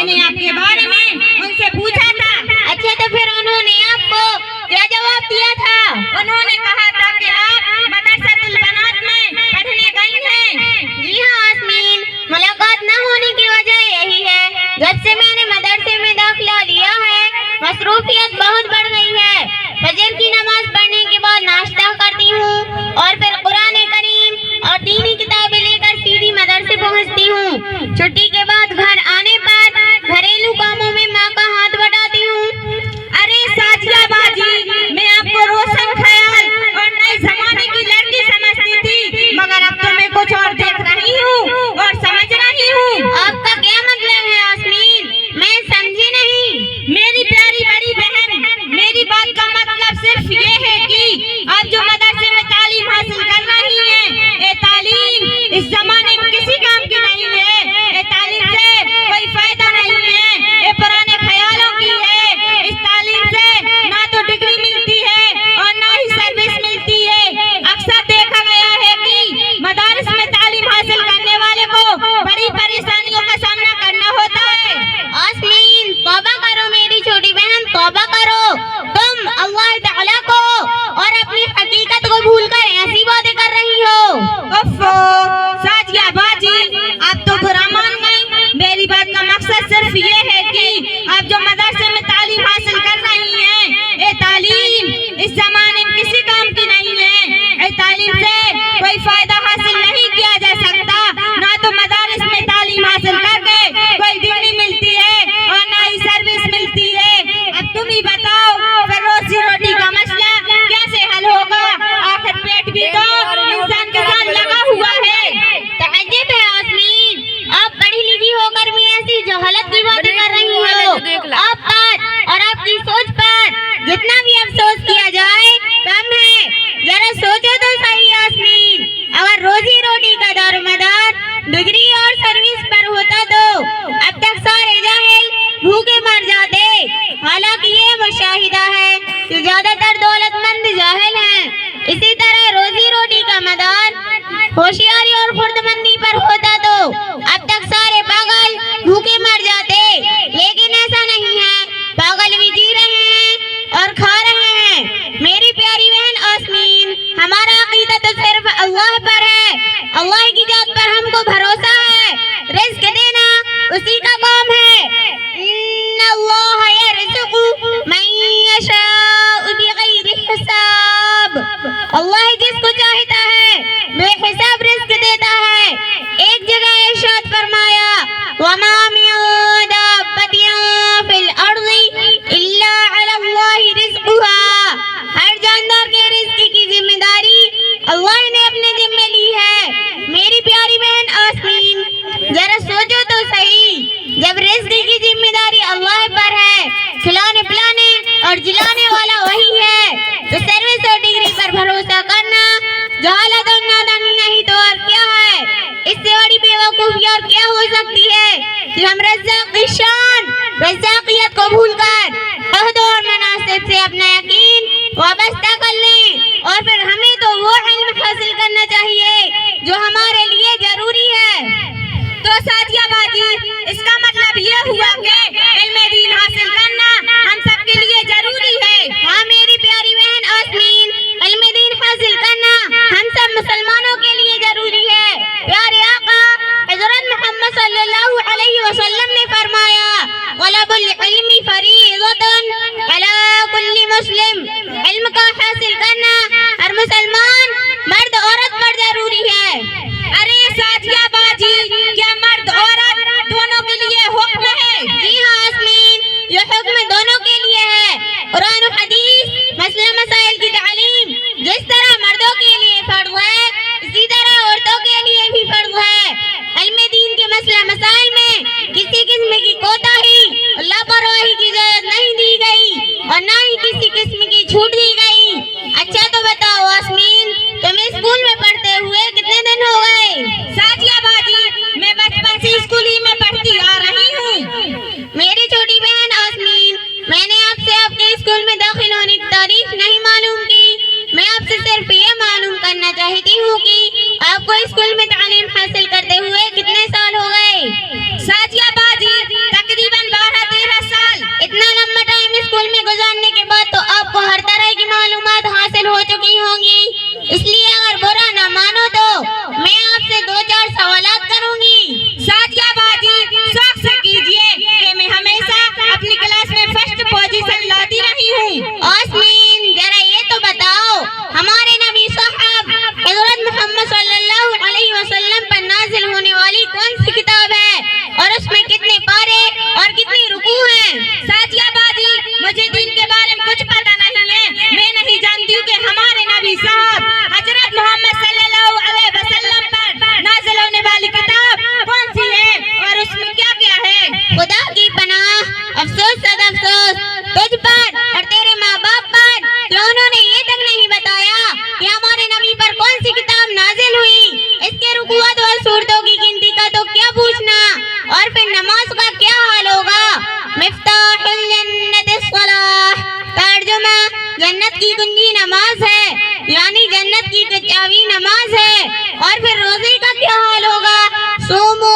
मैंने आपके बारे में उनसे पूछा था। अच्छा, तो फिर उन्होंने आपको क्या जवाब दिया था? उन्होंने कहा था कि आप मदरसातुल बनात में पढ़ने गई हैं। जी हाँ आसमीन, मुलाकात न होने की वजह यही है, जब से मैंने मदरसे में दाखिला लिया है मसरूफियत बहुत बढ़ गई है। फजर की नमाज पढ़ने के बाद नाश्ता करती हूँ और फिर कुरान करीम और दीनी किताबें लेकर सीधी मदरसे पहुँचती हूँ। छुट्टी के बाद घर आने पर घरेलू कामों में माँ का हाथ बटाती हूँ। अरे साजिया बाजी, मैं आपको रोशन ख्याल और नए जमाने की लड़की समझती थी, मगर अब तो मैं कुछ और देख रही हूँ और समझ रही हूँ। आपका क्या मतलब है आसमीन? मैं समझी नहीं। मेरी प्यारी बड़ी बहन, मेरी बात का मतलब सिर्फ ये है कि आप जो मदरसे में तालीम हासिल कर रही हैं, ये तालीम इस जमाने में किसी काम की नहीं है। ये तालीम से कोई फायदा नहीं है, ये पुराने ख्यालों की है। इस तालीम से ना तो डिग्री मिलती है और ना ही सर्विस मिलती है। अक्सर देखा गया है कि मदारिस में तालीम हासिल करने वाले को बड़ी परेशानियों का सामना करना होता है। आसमीन, तौबा करो मेरी छोटी बहन, तौबा करो। तुम अल्लाह ताला को और अपनी हकीकत को भूलकर ऐसी बातें कर रही हो। ओफो साजिया बाजी, आप तो बुरा मान गई। मेरी बात का मकसद सिर्फ ये है कि आप जो मदरसे में तालीम हासिल कर रही हैं, ये तालीम इस जमाने में किसी काम की नहीं है। इस तालीम से कोई फायदा हासिल नहीं किया जा सकता। ना तो मदारिस में तालीम हासिल करके कोई डिग्री मिलती है और ना ही सर्विस मिलती है। अब तुम ही बताओ, फिर रोजी रोटी का मसला कैसे हल होगा? आखिर पेट भी तो इंसान के साथ लगा हुआ है। तअज्जुब है आसमीन, आप पढ़ी लिखी होकर भी ऐसी जहालत की बातें कर रही हो। आप पर और आपकी सोच पर जितना भी अफसोस किया जाए कम है। जरा सोचो तो सही आसमीन, अगर रोजी रोटी का दारोमदार डिग्री और सर्विस पर होता तो अब तक सारे जाहिल भूखे मर जाते। हालांकि ये मुशाहिदा है कि ज्यादातर दौलतमंद जाहिल हैं। इसी तरह रोजी रोटी का मदार होशियारी और खुर्दमंदी पर होता तो अब तक सारे पागल भूखे मर जाते। लेकिन ऐसा नहीं है, पागल भी जी रहे हैं और खा रहे हैं। मेरी प्यारी बहन आसमीन, हमारा अकीदा तो सिर्फ अल्लाह पर है। अल्लाह की जात पर हमको भरोसा है। रिज़्क देना उसी का काम है। इन्नल्लाह यर्ज़ुक़ु मन यशाअु बिग़ैरि हिसाब। अल्लाह जिसको चाहता है बेहिसाब रिज़्क देता है। एक जगह इरशाद फरमाया, वमा मिन दाब्बतिन फिल अर्ज़ि इल्ला अलल्लाहि रिज़्क़ुहा। हर जानदार के रिज़्क की जिम्मेदारी अल्लाह ने अपने जिम्मे ली है। मेरी प्यारी बहन आसमीन, जरा सोचो तो सही, जब रिज़्क की जिम्मेदारी अल्लाह पर है, खिलाने पिलाने और जिलाने वाला वही है, तो सर्विस और डिग्री पर भरोसा करना जहालत और नादानी नहीं तो और क्या है? इससे बड़ी बेवकूफी और क्या हो सकती है कि हम रज़्ज़ाक़ की शान रज़्ज़ाक़ियत को भूलकर अहद और मनासिब से अपना यकीन वाबस्ता कर लें। और फिर हमें तो वो इल्म हासिल करना चाहिए जो हमारे लिए जरूरी है। तो साजिया बाजी, इसका मतलब ये हुआ कि इल्म दीन हासिल करना हम सबके लिए जरूरी है। हाँ मेरी प्यारी बहन आसमीन, इल्म दीन हासिल करना हम सब मुसलमानों के लिए जरूरी है। प्यारे आका हज़रत मोहम्मद सल्लल्लाहु अलैहि वसल्लम ने फरमाया, तलबुल इल्मी फरीज़तुन अला कुल्ली मुस्लिम। इल्म का हासिल करना हर मुसलमान मर्द औरत पर जरूरी है। अरे साजिया बाजी, क्या मर्द औरत दोनों के लिए हुक्म है? जी हाँ आसमीन, ये हुक्म दोनों के लिए है। कुरान और हदीस मसला मसाइल की तालीम जिस तरह मर्दों के लिए फर्ज है, इसी तरह औरतों के लिए भी फर्ज है। इल्म दीन के मसला मसाइल में किसी किस्म की कोताही और लापरवाही की इजाजत नहीं दी गई और न ही किसी किस्म की छूट दी गई। अच्छा तो बताओ आसमीन, तुम स्कूल में पढ़ते हुए कितने दिन हो गए? साजिया बाजी, मैं बचपन से स्कूल ही में पढ़ती आ रही हूँ। मेरी छोटी बहन आसमीन, मैंने आपसे आपके स्कूल में दाखिल होने की तारीख नहीं मालूम की। मैं आपसे सिर्फ ये मालूम करना चाहती हूँ कि आपको स्कूल में तालीम हासिल करते हुए कितने साल हो गए? साजिया बाजी, तकरीबन खुदा की पनाह अफसोस सद अफसोस तुझ पर और तेरे माँ बाप पर कि उन्होंने ये तक नहीं बताया कि हमारे नबी पर कौन सी किताब नाजिल हुई। इसके रुकुआत और सूरतों की गिनती का तो क्या पूछना, और फिर नमाज का क्या हाल होगा। मिफ्ताहुल जन्नत अस्सलाह, तर्जुमा जन्नत की कुंजी नमाज है, यानी जन्नत की चाबी नमाज है। और फिर रोजे का क्या हाल होगा। सोमो